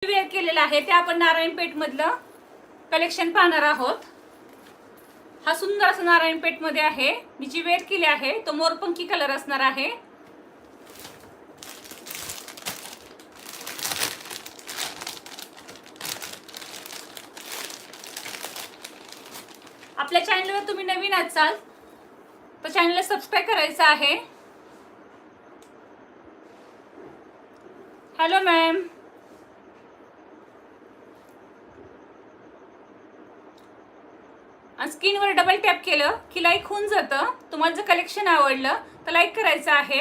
Wear केलेला आहे ते आपण नारायणपेठ मधलं कलेक्शन पाहणार आहोत। हा सुंदर असा नारायणपेठ मध्ये आहे। मी जी वेअर केली आहे तो मोरपंखी कलर असणार आहे। आपल्या चॅनलवर तुम्ही नवीन असाल तर चॅनलला सबस्क्राइब करायचं आहे। हॅलो मॅम, स्क्रीनवर डबल टॅप केलं की लाईक होऊन जातं। तुम्हाला जर कलेक्शन आवडलं तर लाईक करायचं आहे।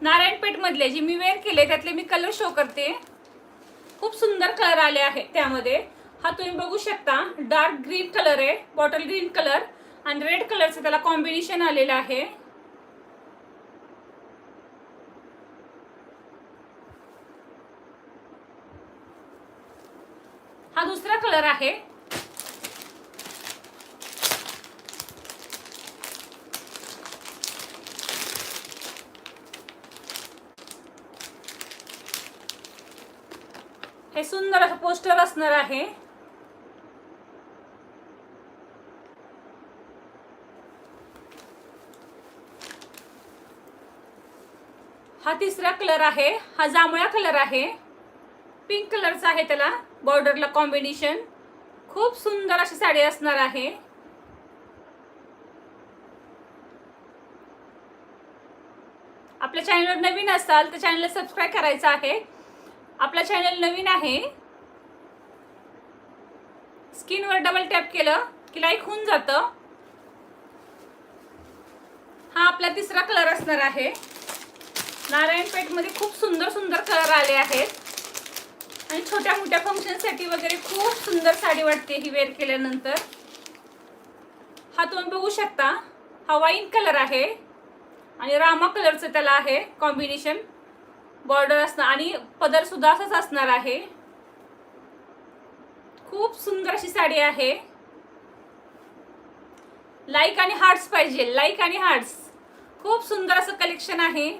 नारायणपेठ मधले जे मी वेअर केले त्यातले मी कलर शो करते। खूप सुंदर कलर आले आहे त्यामध्ये। हा तुम्ही बघू शकता, डार्क ग्रीन कलर आहे, बॉटल ग्रीन कलर आणि रेड कलरचं त्याला कॉम्बिनेशन आलेलं आहे। हा दुसरा कलर आहे। हे सुंदर असं पोस्टर असणार आहे। हा तिसरा कलर आहे। हा जांभळा कलर आहे, पिंक कलरचा आहे, त्याला बॉर्डरला कॉम्बिनेशन। खूप सुंदर अशी साडी असणार आहे। आपल्या चॅनलवर नवीन असाल तर चॅनलला सबस्क्राइब करायचं आहे। आपला चॅनल नवीन आहे, स्क्रीनवर डबल टॅप केलं की लाईक होऊन जातं। हा आपला तिसरा कलर असणार आहे। नारायणपेठ मध्ये खूप सुंदर सुंदर कलर आले आहेत आणि छोट्या मोठ्या फंक्शन साठी वगैरे खूप सुंदर साडी वाटते ही वेअर केल्यानंतर। हा तुम्ही बघू शकता, हा वाईन कलर आहे आणि रामा कलरचं त्याला आहे कॉम्बिनेशन। बॉर्डर असणार आणि पदर सुद्धा असाच असणार आहे। खूप सुंदर अशी साडी आहे। लाईक आणि हार्ट्स पाहिजे, लाईक आणि हार्ट्स। खूप सुंदर असं कलेक्शन आहे।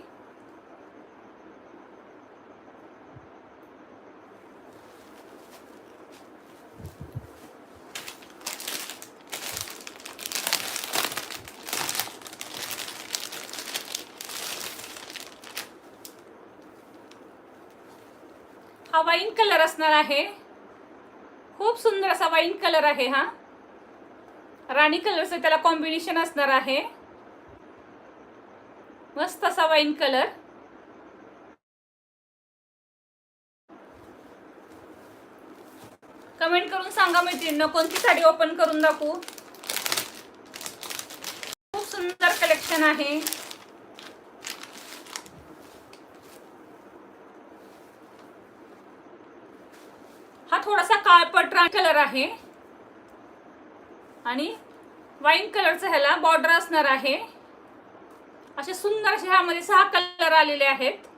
हा वाईन कलर असणार आहे। खूप सुंदर असा वाईन कलर आहे। हा राणी कलरचं त्याला कॉम्बिनेशन असणार आहे। मस्त असा वाईन कलर। कमेंट करून सांगा मैत्रिणींनो, कोणती साडी ओपन करून दाखवू। खूप सुंदर कलेक्शन आहे। हा थोडासा काळपट राणी कलर आहे आणि वाईन कलरचा ह्याला बॉर्डर असणार आहे। असे सुंदर असे ह्यामध्ये 6 कलर आलेले आहेत।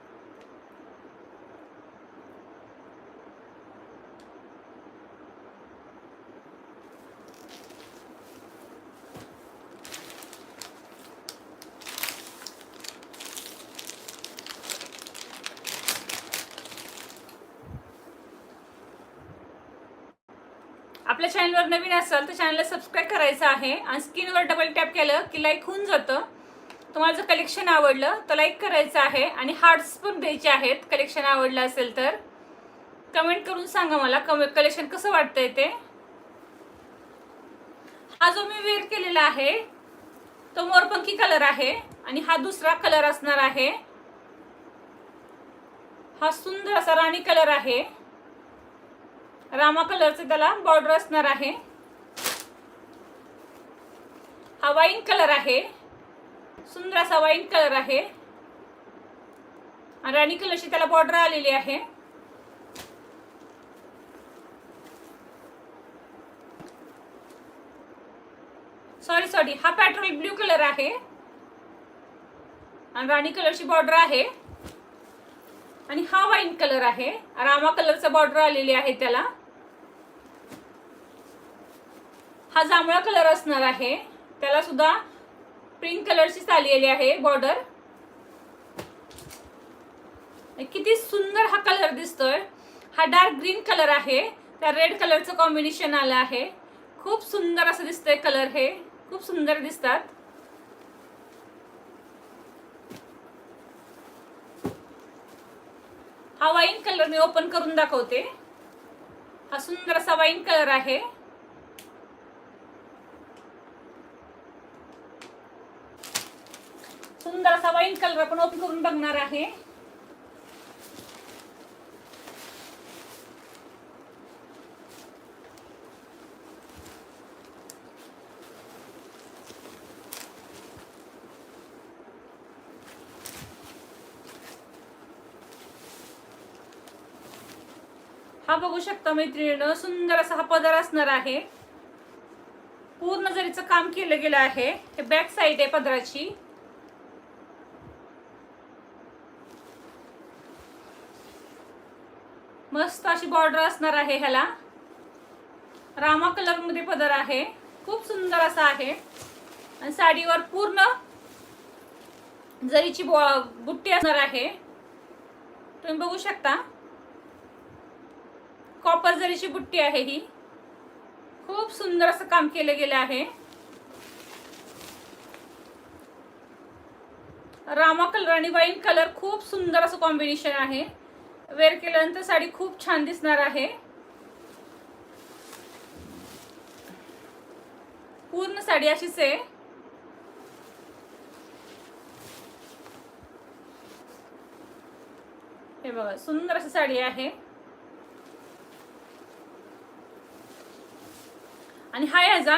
आपल्या चॅनलवर नवीन असाल तर चॅनलला सबस्क्राइब करायचं आहे आणि स्क्रीनवर डबल टॅप केलं की लाईक होऊन जातं। तुम्हाला जर कलेक्शन आवडलं तर लाईक करायचं आहे आणि हार्ट्स पण द्यायचे आहेत कलेक्शन आवडलं असेल तर। कमेंट करून सांगा मला कलेक्शन कसं वाटतंय ते। हा जो मी वेअर केलेला आहे तो मोरपंखी कलर आहे आणि हा दुसरा कलर असणार आहे। हा सुंदर असा राणी कलर आहे, रामा कलरचं त्याला बॉर्डर असणार आहे। हा वाईन कलर आहे, सुंदर असा वाईन कलर आहे आणि राणी कलरची त्याला बॉर्डर आलेली आहे। सॉरी हा पेट्रोल ब्ल्यू कलर आहे आणि राणी कलरची बॉर्डर आहे आणि हा वाईन कलर आहे, रामा कलरचं बॉर्डर आलेली आहे त्याला। हा जांभळा कलर असणार आहे, त्याला सुद्धा पिंक कलरची आलेली आहे बॉर्डर। किती सुंदर हा कलर दिसतोय. हा डार्क ग्रीन कलर आहे, त्या रेड कलरचं कॉम्बिनेशन आलं आहे. खूप सुंदर असं दिसतंय कलर, हे खूप सुंदर दिसतात. हा वाईन कलर मी ओपन करून दाखवते. हा सुंदर असा वाईन कलर आहे. सुंदर असा वाईन कलर आपण ओपन करून बघणार आहे. हा बघू शकता मैत्रिणींनो, सुंदर असा हा पदर असणार आहे. पूर्ण जरीचं काम केलं गेलं आहे. हे बॅक साइड आहे पदराची. मस्त अशी बॉर्डर असणार आहे ह्याला. रामा कलर मध्ये पदर आहे, खूप सुंदर असा आहे. आणि साडीवर पूर्ण जरीची बुट्टी असणार आहे. तुम्ही बघू शकता, कॉपर जरीची बुट्टी आहे ही. खूप सुंदर असं काम केलं गेलं आहे. रामा कलर आणि वाईन कलर खूप सुंदर असं कॉम्बिनेशन आहे. वेअर केल्यानंतर साडी खूप छान दिसणार आहे. पूर्ण साडी अशीच आहे. हे बघा, सुंदर अशी साडी आहे. आणि हा याचा